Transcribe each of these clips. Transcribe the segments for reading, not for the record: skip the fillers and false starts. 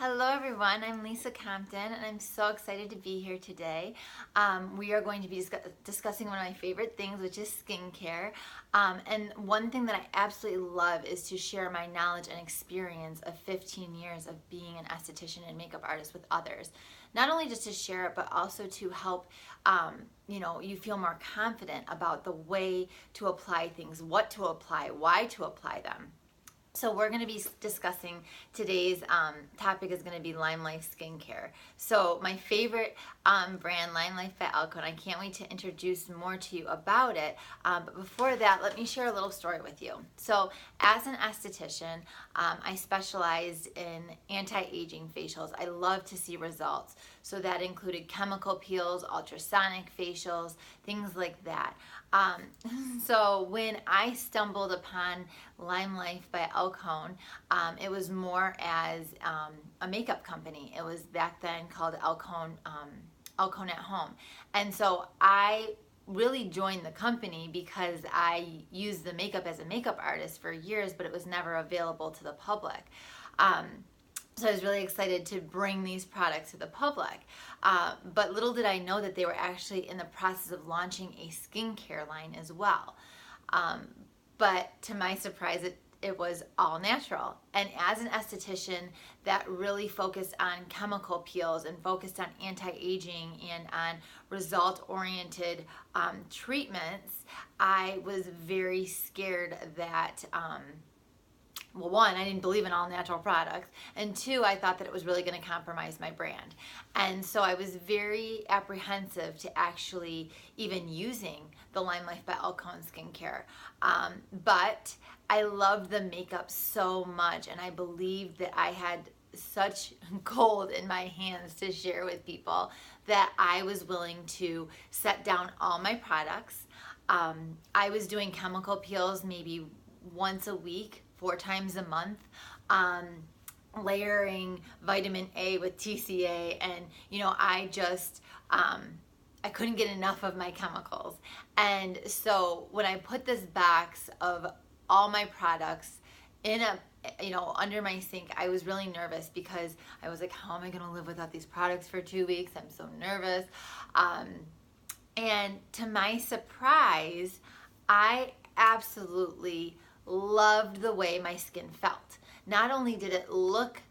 Hello everyone, I'm Lisa Compton and I'm so excited to be here today. We are going to be discussing one of my favorite things, which is skincare. And one thing that I absolutely love is to share my knowledge and experience of 15 years of being an esthetician and makeup artist with others. Not only just to share it, but also to help you feel more confident about the way to apply things, what to apply, why to apply them. So we're going to be discussing today's topic is going to be LimeLife Skincare. So my favorite brand, LimeLife by Alcone. I can't wait to introduce more to you about it. But before that, let me share a little story with you. So as an esthetician, I specialized in anti-aging facials. I love to see results. So that included chemical peels, ultrasonic facials, things like that. So when I stumbled upon LimeLife by Alcone, it was more as a makeup company. It was back then called Alcone at Home. And so I really joined the company because I used the makeup as a makeup artist for years, but it was never available to the public. So I was really excited to bring these products to the public. But little did I know that they were actually in the process of launching a skincare line as well. But to my surprise, it was all natural. And as an esthetician that really focused on chemical peels and focused on anti-aging and on result-oriented treatments, I was very scared that well, one, I didn't believe in all natural products, and two, I thought that it was really going to compromise my brand. And so I was very apprehensive to actually even using the LimeLife by Alcone Skincare. But I loved the makeup so much, and I believed that I had such gold in my hands to share with people that I was willing to set down all my products. I was doing chemical peels maybe once a week, 4 times a month, layering vitamin A with TCA, and I just I couldn't get enough of my chemicals. And so when I put this box of all my products in a under my sink, I was really nervous because I was like, how am I going to live without these products for 2 weeks? I'm so nervous. And to my surprise, I absolutely loved the way my skin felt. Not only did it look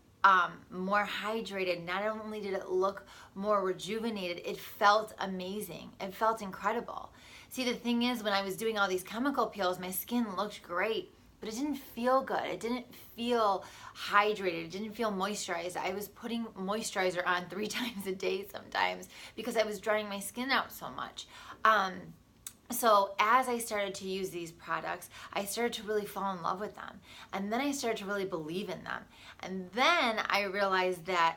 more hydrated, not only did it look more rejuvenated, it felt amazing. It felt incredible. See, the thing is, when I was doing all these chemical peels, my skin looked great, but it didn't feel good. It didn't feel hydrated. It didn't feel moisturized. I was putting moisturizer on 3 times a day sometimes because I was drying my skin out so much. So as I started to use these products, I started to really fall in love with them. And then I started to really believe in them. And then I realized that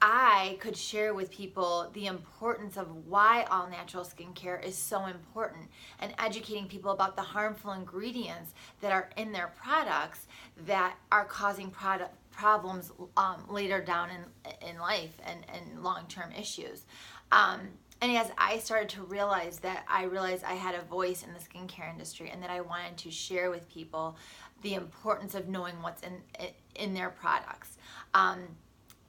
I could share with people the importance of why all natural skincare is so important, and educating people about the harmful ingredients that are in their products that are causing problems later down in life and long-term issues. And as I started to realize that, I realized I had a voice in the skincare industry and that I wanted to share with people the importance of knowing what's in their products.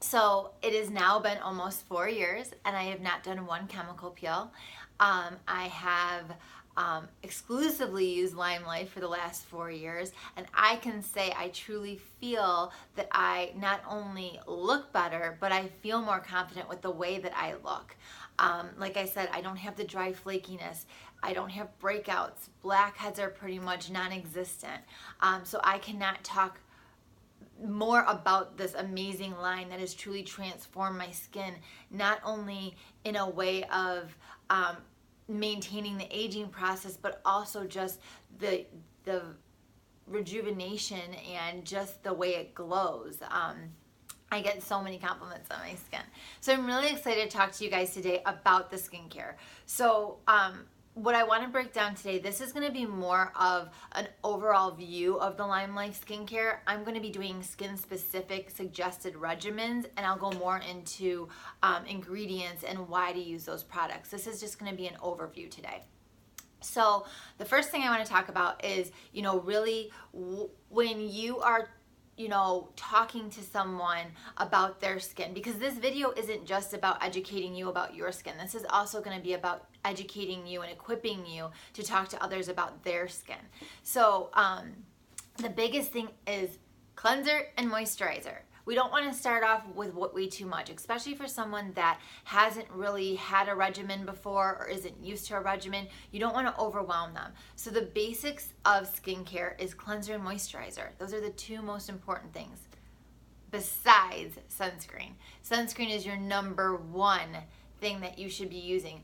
So it has now been almost 4 years and I have not done one chemical peel. I have exclusively used LimeLife for the last 4 years, and I can say I truly feel that I not only look better, but I feel more confident with the way that I look. Like I said, I don't have the dry flakiness. I don't have breakouts. Blackheads are pretty much non-existent. So I cannot talk more about this amazing line that has truly transformed my skin, not only in a way of maintaining the aging process, but also just the rejuvenation and just the way it glows. I get so many compliments on my skin. So I'm really excited to talk to you guys today about the skincare. So what I want to break down today, this is going to be more of an overall view of the LimeLife Skincare. I'm going to be doing skin-specific suggested regimens, and I'll go more into ingredients and why to use those products. This is just going to be an overview today. So the first thing I want to talk about is, really when you are talking to someone about their skin, because this video isn't just about educating you about your skin. This is also going to be about educating you and equipping you to talk to others about their skin. So the biggest thing is cleanser and moisturizer. We don't want to start off with way too much, especially for someone that hasn't really had a regimen before or isn't used to a regimen. You don't want to overwhelm them. So the basics of skincare is cleanser and moisturizer. Those are the two most important things besides sunscreen. Sunscreen is your number one thing that you should be using.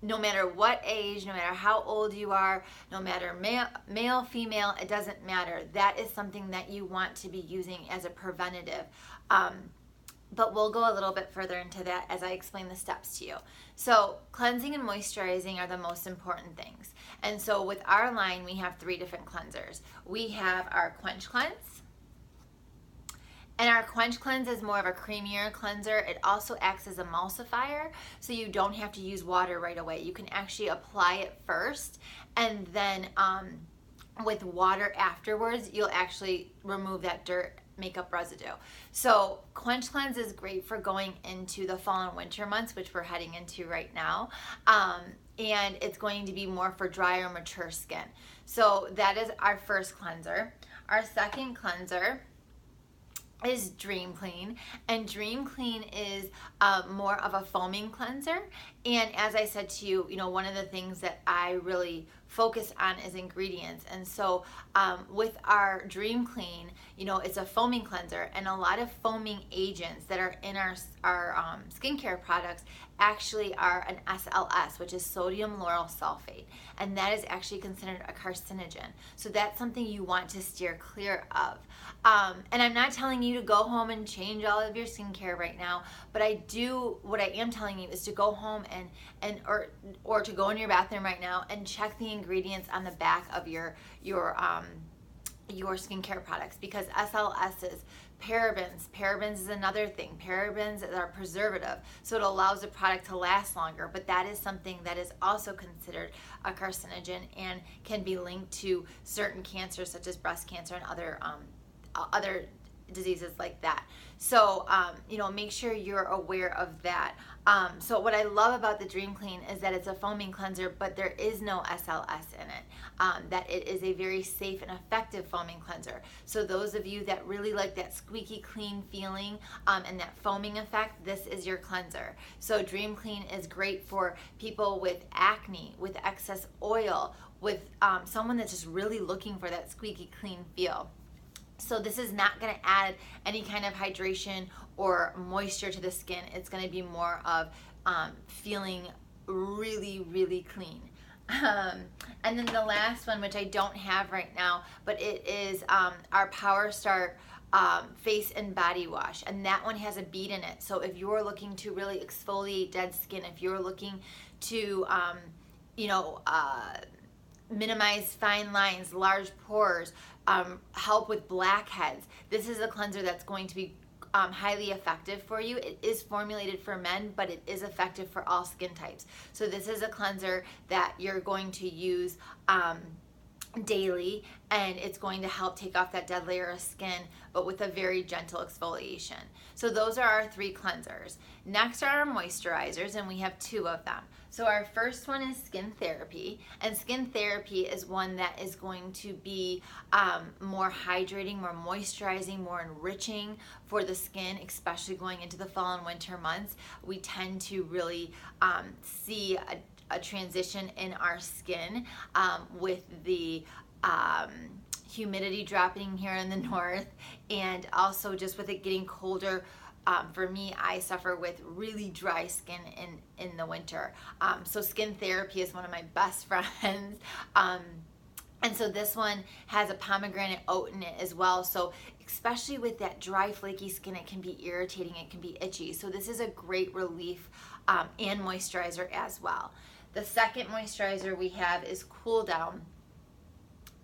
No matter what age, no matter how old you are, no matter male, female, it doesn't matter. That is something that you want to be using as a preventative. But we'll go a little bit further into that as I explain the steps to you. So cleansing and moisturizing are the most important things. And so with our line, we have 3 different cleansers. We have our Quench Cleanse. And our Quench Cleanse is more of a creamier cleanser. It also acts as an emulsifier, so you don't have to use water right away. You can actually apply it first, and then with water afterwards, you'll actually remove that dirt makeup residue. So Quench Cleanse is great for going into the fall and winter months, which we're heading into right now. And it's going to be more for drier, mature skin. So that is our first cleanser. Our second cleanser is Dream Clean, and Dream Clean is more of a foaming cleanser. And as I said to you, one of the things that I really focus on is ingredients. And so with our Dream Clean, it's a foaming cleanser, and a lot of foaming agents that are in our skincare products actually are an SLS, which is sodium lauryl sulfate, and that is actually considered a carcinogen. So that's something you want to steer clear of. And I'm not telling you to go home and change all of your skincare right now, but what I am telling you is to go home or to go in your bathroom right now and check the ingredients on the back of your skincare products, because SLSs, parabens is another thing. Parabens are preservative, so it allows the product to last longer, but that is something that is also considered a carcinogen and can be linked to certain cancers such as breast cancer and other diseases like that. So make sure you're aware of that. So what I love about the Dream Clean is that it's a foaming cleanser, but there is no SLS in it. That it is a very safe and effective foaming cleanser. So those of you that really like that squeaky clean feeling and that foaming effect, this is your cleanser. So Dream Clean is great for people with acne, with excess oil, with someone that's just really looking for that squeaky clean feel. So this is not going to add any kind of hydration or moisture to the skin. It's going to be more of feeling really, really clean. And then the last one, which I don't have right now, but it is our Power Start face and body wash, and that one has a bead in it. So if you're looking to really exfoliate dead skin, if you're looking to minimize fine lines, large pores, help with blackheads, this is a cleanser that's going to be highly effective for you. It is formulated for men, but it is effective for all skin types. So this is a cleanser that you're going to use daily, and it's going to help take off that dead layer of skin, but with a very gentle exfoliation. So those are our 3 cleansers. Next are our moisturizers, and we have 2 of them. So our first one is Skin Therapy, and Skin Therapy is one that is going to be more hydrating, more moisturizing, more enriching for the skin, especially going into the fall and winter months. We tend to really see a transition in our skin with the humidity dropping here in the north, and also just with it getting colder. For me, I suffer with really dry skin in the winter. So Skin Therapy is one of my best friends. And so this one has a pomegranate oat in it as well. So especially with that dry, flaky skin, it can be irritating, it can be itchy. So this is a great relief and moisturizer as well. The second moisturizer we have is Cool Down.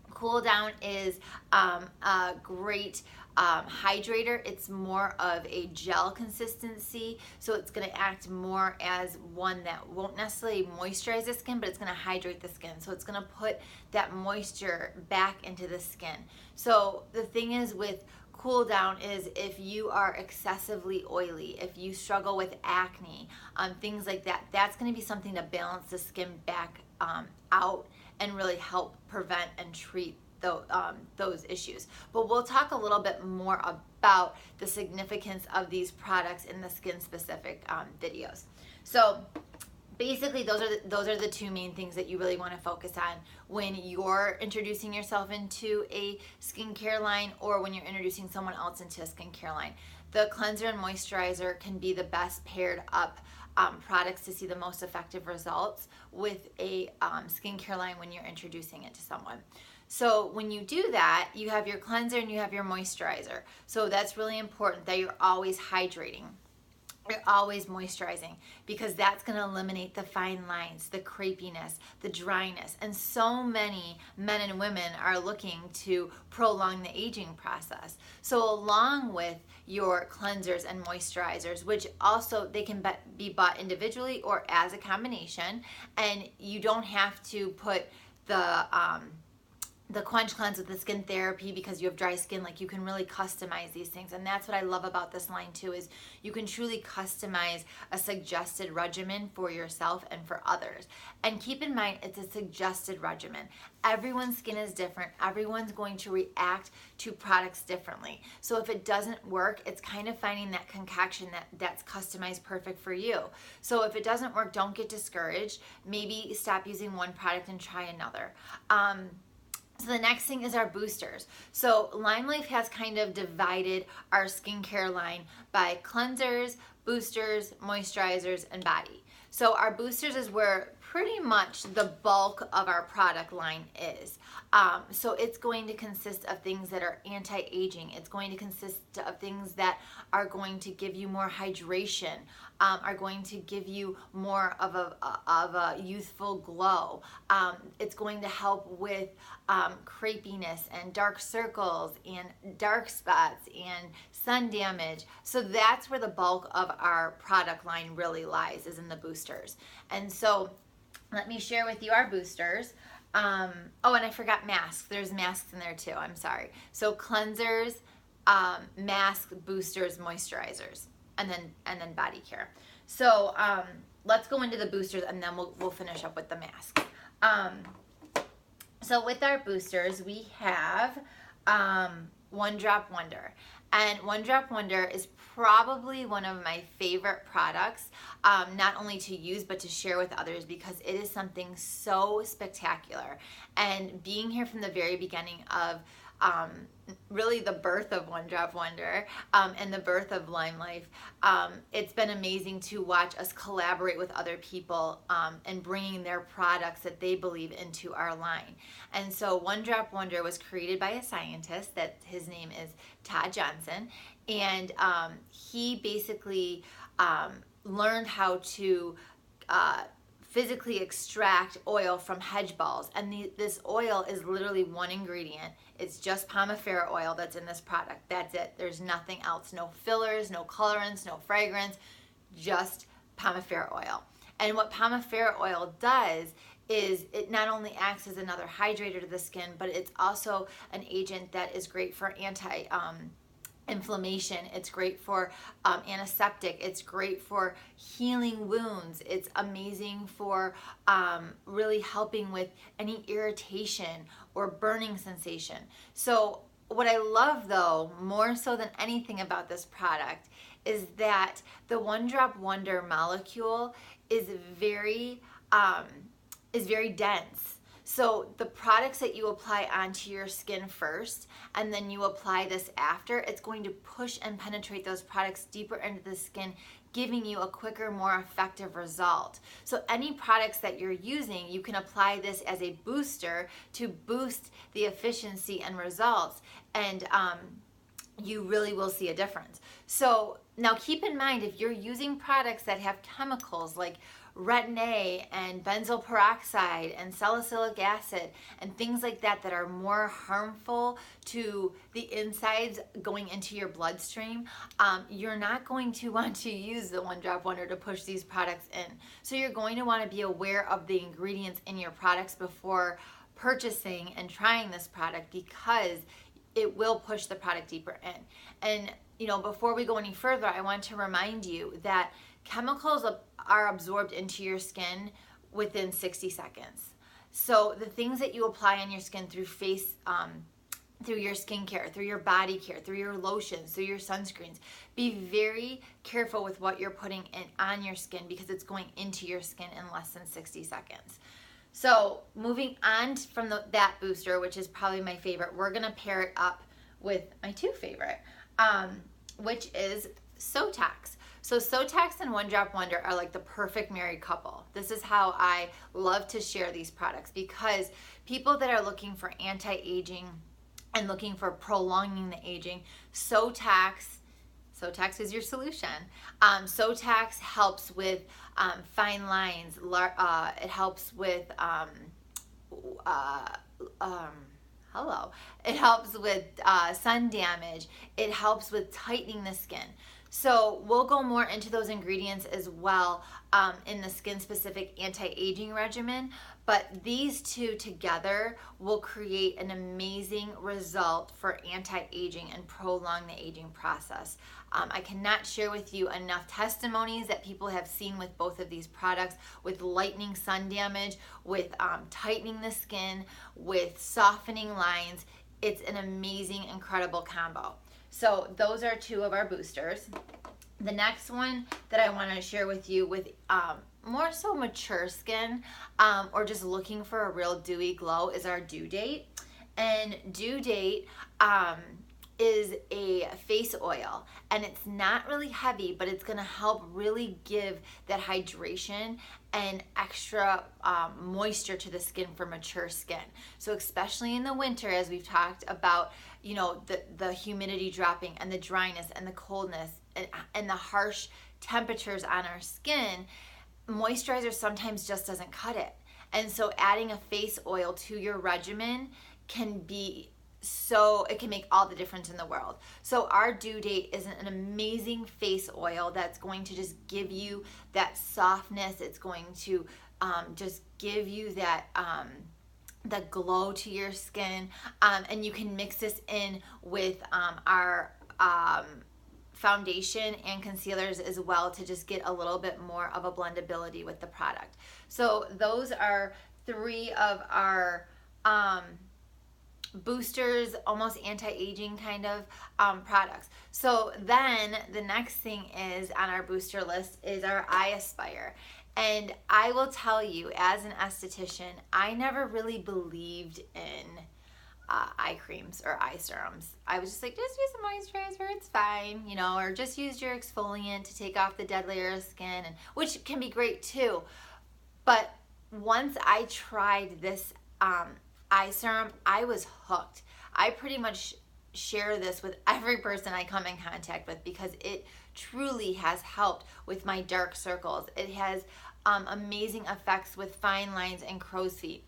Cool Down is a great hydrator. It's more of a gel consistency, so it's going to act more as one that won't necessarily moisturize the skin, but it's going to hydrate the skin. So it's going to put that moisture back into the skin. So the thing is with cool down is if you are excessively oily, if you struggle with acne, things like that. That's going to be something to balance the skin back out and really help prevent and treat those issues. But we'll talk a little bit more about the significance of these products in the skin specific videos. So basically those are the two main things that you really want to focus on when you're introducing yourself into a skincare line or when you're introducing someone else into a skincare line. The cleanser and moisturizer can be the best paired up products to see the most effective results with a skincare line when you're introducing it to someone. So when you do that, you have your cleanser and you have your moisturizer. So that's really important that you're always hydrating. You're always moisturizing, because that's going to eliminate the fine lines, the crepiness, the dryness. And so many men and women are looking to prolong the aging process. So along with your cleansers and moisturizers, which also they can be bought individually or as a combination, and you don't have to put the quench cleanse with the skin therapy because you have dry skin. Like, you can really customize these things, and that's what I love about this line too, is you can truly customize a suggested regimen for yourself and for others. And keep in mind, it's a suggested regimen. Everyone's skin is different. Everyone's going to react to products differently. So if it doesn't work, it's kind of finding that concoction that's customized perfect for you. So if it doesn't work, don't get discouraged. Maybe stop using one product and try another. So the next thing is our boosters. So LimeLife has kind of divided our skincare line by cleansers, boosters, moisturizers, and body. So our boosters is where pretty much the bulk of our product line is. So it's going to consist of things that are anti-aging. It's going to consist of things that are going to give you more hydration, are going to give you more of a youthful glow. It's going to help with crepiness and dark circles and dark spots and sun damage. So that's where the bulk of our product line really lies, is in the boosters. And so let me share with you our boosters. Oh, and I forgot masks. There's masks in there too. I'm sorry. So cleansers, masks, boosters, moisturizers, and then body care. So let's go into the boosters, and then we'll finish up with the mask. So with our boosters, we have One Drop Wonder. And One Drop Wonder is probably one of my favorite products, not only to use but to share with others, because it is something so spectacular. And being here from the very beginning of really the birth of One Drop Wonder and the birth of LimeLife, it's been amazing to watch us collaborate with other people and bringing their products that they believe into our line. And so One Drop Wonder was created by a scientist that his name is Todd Johnson, and he basically learned how to physically extract oil from hedge balls. And this oil is literally one ingredient. It's just Pomifera oil that's in this product. That's it. There's nothing else. No fillers, no colorants, no fragrance, just Pomifera oil. And what Pomifera oil does is it not only acts as another hydrator to the skin, but it's also an agent that is great for inflammation. It's great for antiseptic. It's great for healing wounds. It's amazing for really helping with any irritation or burning sensation. So what I love, though, more so than anything about this product, is that the One Drop Wonder molecule is very dense. So the products that you apply onto your skin first, and then you apply this after, it's going to push and penetrate those products deeper into the skin, giving you a quicker, more effective result. So any products that you're using, you can apply this as a booster to boost the efficiency and results, and you really will see a difference. So now keep in mind, if you're using products that have chemicals like retin-A and benzoyl peroxide and salicylic acid and things like that that are more harmful to the insides going into your bloodstream, you're not going to want to use the One Drop Wonder to push these products in. So you're going to want to be aware of the ingredients in your products before purchasing and trying this product, because it will push the product deeper in. And before we go any further, I want to remind you that chemicals are absorbed into your skin within 60 seconds. So the things that you apply on your skin through through your skincare, through your body care, through your lotions, through your sunscreens, be very careful with what you're putting on your skin, because it's going into your skin in less than 60 seconds. So moving on from that booster, which is probably my favorite, we're going to pair it up with my two favorite, which is Sotax. So Sotax and One Drop Wonder are like the perfect married couple. This is how I love to share these products, because people that are looking for anti-aging and looking for prolonging the aging, Sotax is your solution. Sotax helps with fine lines. It helps with It helps with sun damage. It helps with tightening the skin. So we'll go more into those ingredients as well in the skin-specific anti-aging regimen. But these two together will create an amazing result for anti-aging and prolong the aging process. I cannot share with you enough testimonies that people have seen with both of these products, with lightening sun damage, with tightening the skin, with softening lines. It's an amazing, incredible combo. So those are two of our boosters. The next one that I want to share with you with more so mature skin or just looking for a real dewy glow is our Due Date. And Due Date is a face oil, and it's not really heavy, but it's going to help really give that hydration and extra moisture to the skin for mature skin. So especially in the winter, as we've talked about, the humidity dropping and the dryness and the coldness and the harsh temperatures on our skin, moisturizer sometimes just doesn't cut it. And so adding a face oil to your regimen it can make all the difference in the world. So our Due Date is an amazing face oil that's going to just give you that softness. It's going to just give you that the glow to your skin. And you can mix this in with our foundation and concealers as well to just get a little bit more of a blendability with the product. So those are three of our boosters, almost anti-aging kind of products. So then the next thing is on our booster list is our Eye Aspire. And I will tell you, as an esthetician, I never really believed in eye creams or eye serums. I was just like, just use a moisturizer, it's fine, or just use your exfoliant to take off the dead layer of skin, which can be great too. But once I tried this eye serum, I was hooked. I pretty much share this with every person I come in contact with because it truly has helped with my dark circles. It has amazing effects with fine lines and crow's feet.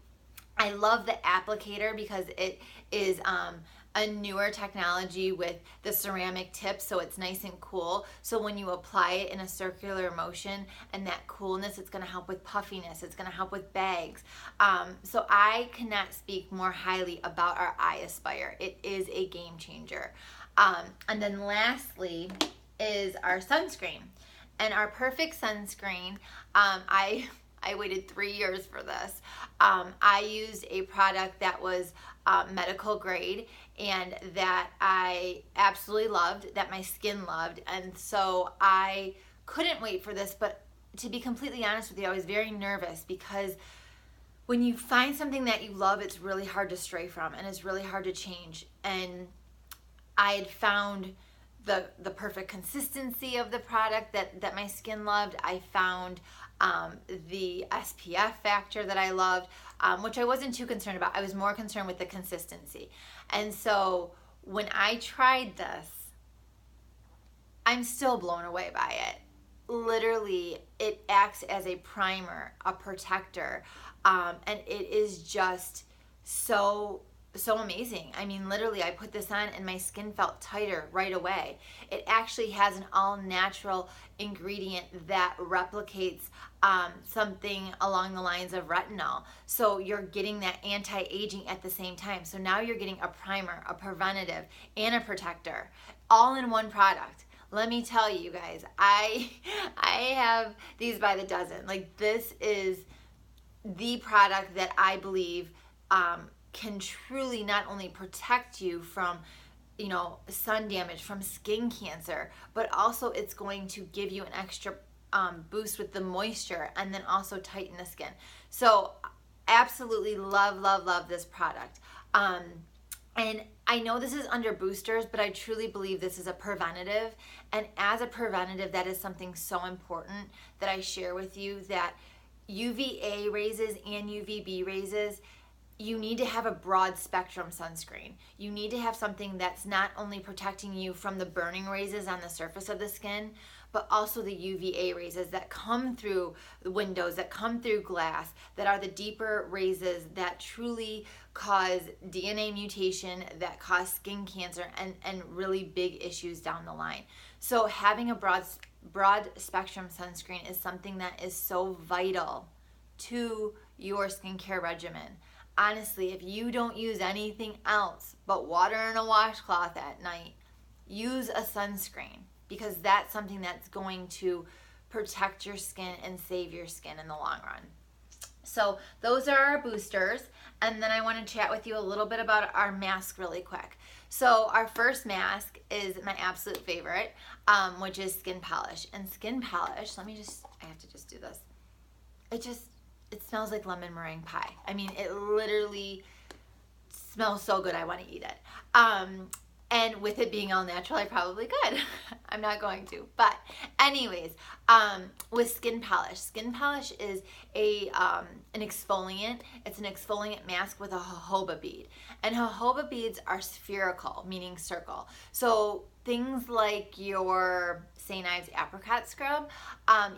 I love the applicator because it is a newer technology with the ceramic tip, so it's nice and cool. So when you apply it in a circular motion and that coolness, it's going to help with puffiness. It's going to help with bags. So I cannot speak more highly about our Eye Aspire. It is a game changer. And then lastly is our sunscreen. And our perfect sunscreen, I waited 3 years for this. I used a product that was medical grade and that I absolutely loved, that my skin loved. And so I couldn't wait for this, but to be completely honest with you, I was very nervous because when you find something that you love, it's really hard to stray from and it's really hard to change. And I had found the perfect consistency of the product that my skin loved. I found the SPF factor that I loved, which I wasn't too concerned about. I was more concerned with the consistency. And so when I tried this, I'm still blown away by it. Literally, it acts as a primer, a protector, and it is just so so amazing. I mean, literally, I put this on and my skin felt tighter right away. It actually has an all-natural ingredient that replicates something along the lines of retinol. So you're getting that anti-aging at the same time. So now you're getting a primer, a preventative, and a protector, all in one product. Let me tell you guys, I have these by the dozen. Like, this is the product that I believe can truly not only protect you from, sun damage, from skin cancer, but also it's going to give you an extra boost with the moisture and then also tighten the skin. So absolutely love, love, love this product. And I know this is under boosters, but I truly believe this is a preventative. And as a preventative, that is something so important that I share with you, that UVA raises and UVB raises, you need to have a broad spectrum sunscreen. You need to have something that's not only protecting you from the burning raises on the surface of the skin, but also the UVA raises that come through the windows, that come through glass, that are the deeper raises that truly cause DNA mutation, that cause skin cancer and really big issues down the line. So having a broad spectrum sunscreen is something that is so vital to your skincare regimen. Honestly, if you don't use anything else but water and a washcloth at night, use a sunscreen, because that's something that's going to protect your skin and save your skin in the long run. So those are our boosters. And then I want to chat with you a little bit about our mask really quick. So our first mask is my absolute favorite, which is Skin Polish. And Skin Polish, I have to just do this. It smells like lemon meringue pie. I mean, it literally smells so good, I want to eat it. And with it being all natural, I probably could. I'm not going to. But anyways, with Skin Polish is an exfoliant. It's an exfoliant mask with a jojoba bead. And jojoba beads are spherical, meaning circle. So things like your St. Ives apricot scrub,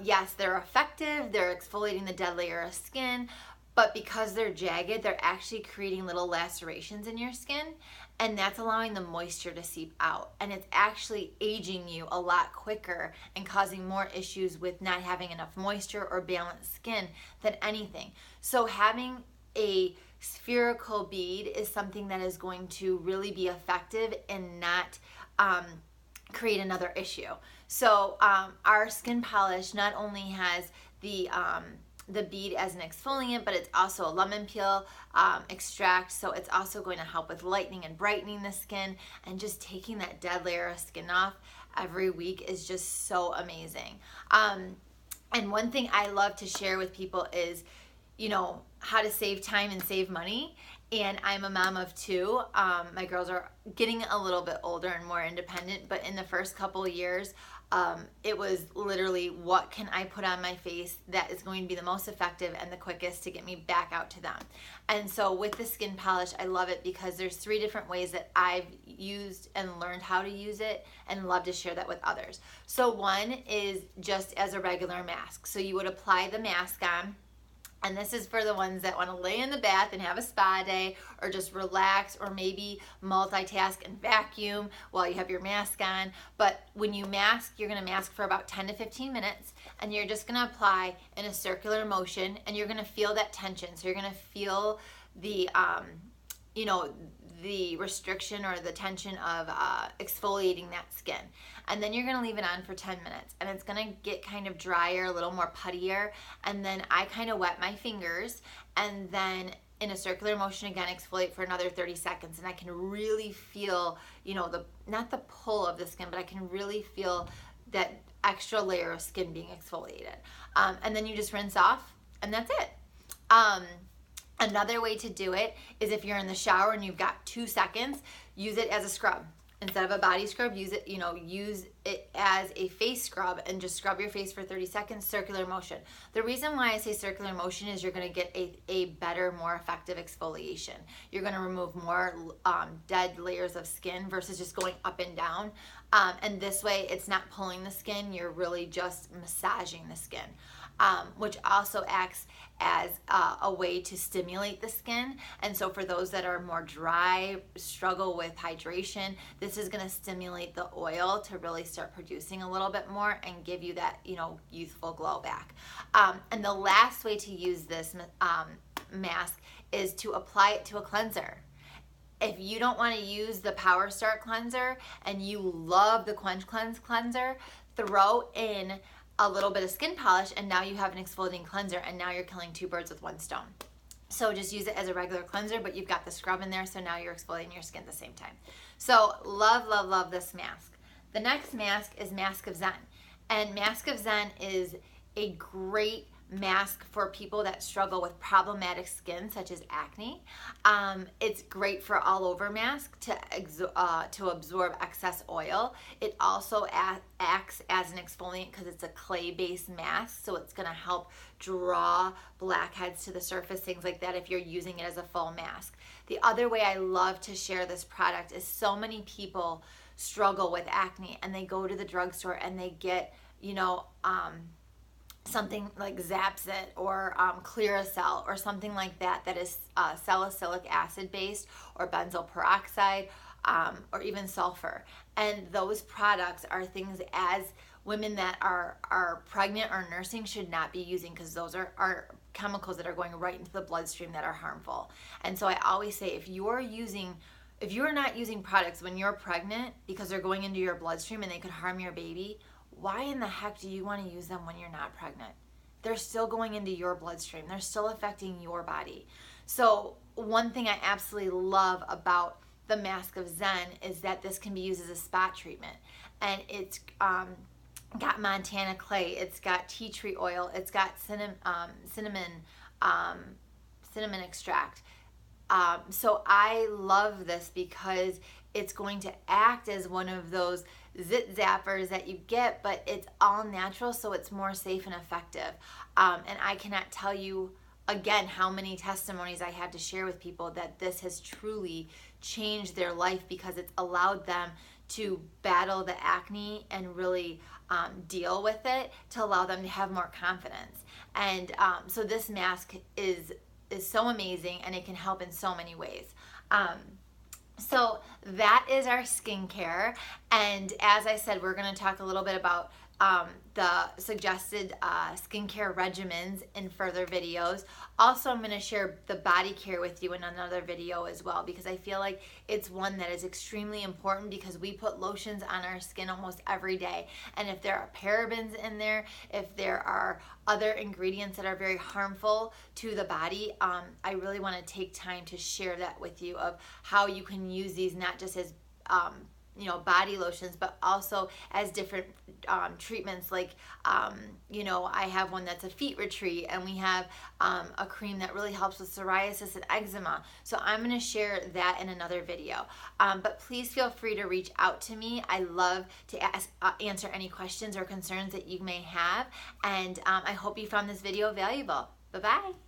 yes, they're effective. They're exfoliating the dead layer of skin. But because they're jagged, they're actually creating little lacerations in your skin, and that's allowing the moisture to seep out. And it's actually aging you a lot quicker and causing more issues with not having enough moisture or balanced skin than anything. So having a spherical bead is something that is going to really be effective and not create another issue. So our Skin Polish not only has the bead as an exfoliant, but it's also a lemon peel extract, so it's also going to help with lightening and brightening the skin, and just taking that dead layer of skin off every week is just so amazing. And one thing I love to share with people is, how to save time and save money. And I'm a mom of two. My girls are getting a little bit older and more independent, but in the first couple of years, it was literally, what can I put on my face that is going to be the most effective and the quickest to get me back out to them? And so with the Skin Polish, I love it because there's 3 different ways that I've used and learned how to use it, and love to share that with others. So one is just as a regular mask. So you would apply the mask on. And this is for the ones that want to lay in the bath and have a spa day, or just relax, or maybe multitask and vacuum while you have your mask on. But when you mask, you're going to mask for about 10 to 15 minutes, and you're just going to apply in a circular motion, and you're going to feel that tension. So you're going to feel the, the restriction or the tension of exfoliating that skin. And then you're going to leave it on for 10 minutes, and it's going to get kind of drier, a little more puttier. And then I kind of wet my fingers, and then in a circular motion again, exfoliate for another 30 seconds. And I can really feel, not the pull of the skin, but I can really feel that extra layer of skin being exfoliated. And then you just rinse off, and that's it. Another way to do it is if you're in the shower and you've got 2 seconds, use it as a scrub. Instead of a body scrub, use it as a face scrub, and just scrub your face for 30 seconds, circular motion. The reason why I say circular motion is you're going to get a better, more effective exfoliation. You're going to remove more dead layers of skin versus just going up and down. And this way, it's not pulling the skin, you're really just massaging the skin. which also acts as a way to stimulate the skin. And so for those that are more dry, struggle with hydration, this is going to stimulate the oil to really start producing a little bit more and give you that, youthful glow back. And the last way to use this mask is to apply it to a cleanser. If you don't want to use the Power Start cleanser and you love the Quench Cleanse cleanser, throw in a little bit of skin polish and now you have an exfoliating cleanser, and now you're killing two birds with one stone. So just use it as a regular cleanser, but you've got the scrub in there, so now you're exfoliating your skin at the same time. So love, love, love this mask. The next mask is Mask of Zen. And Mask of Zen is a great mask for people that struggle with problematic skin such as acne. It's great for all over mask to absorb excess oil. It also acts as an exfoliant because it's a clay-based mask, so it's going to help draw blackheads to the surface, things like that, if you're using it as a full mask. The other way I love to share this product is so many people struggle with acne and they go to the drugstore and they get, something like Zapsit or Clearasil or something like that is salicylic acid based, or benzoyl peroxide, or even sulfur. And those products are things as women that are pregnant or nursing should not be using, because those are chemicals that are going right into the bloodstream that are harmful. And so I always say, if you're not using products when you're pregnant because they're going into your bloodstream and they could harm your baby, why in the heck do you want to use them when you're not pregnant? They're still going into your bloodstream. They're still affecting your body. So one thing I absolutely love about the Mask of Zen is that this can be used as a spot treatment. And it's got Montana clay, it's got tea tree oil, it's got cinnamon extract. So I love this because it's going to act as one of those zit zappers that you get, but it's all natural, so it's more safe and effective. And I cannot tell you again how many testimonies I have to share with people that this has truly changed their life, because it's allowed them to battle the acne and really deal with it, to allow them to have more confidence. And so this mask is so amazing, and it can help in so many ways. So that is our skincare, and as I said, we're going to talk a little bit about the suggested skincare regimens in further videos. Also, I'm going to share the body care with you in another video as well, because I feel like it's one that is extremely important, because we put lotions on our skin almost every day, and if there are parabens in there, if there are other ingredients that are very harmful to the body, I really want to take time to share that with you, of how you can use these not just as body lotions, but also as different treatments. Like I have one that's a feet retreat, and we have a cream that really helps with psoriasis and eczema. So I'm going to share that in another video. But please feel free to reach out to me. I love to answer any questions or concerns that you may have, and I hope you found this video valuable. Bye-bye.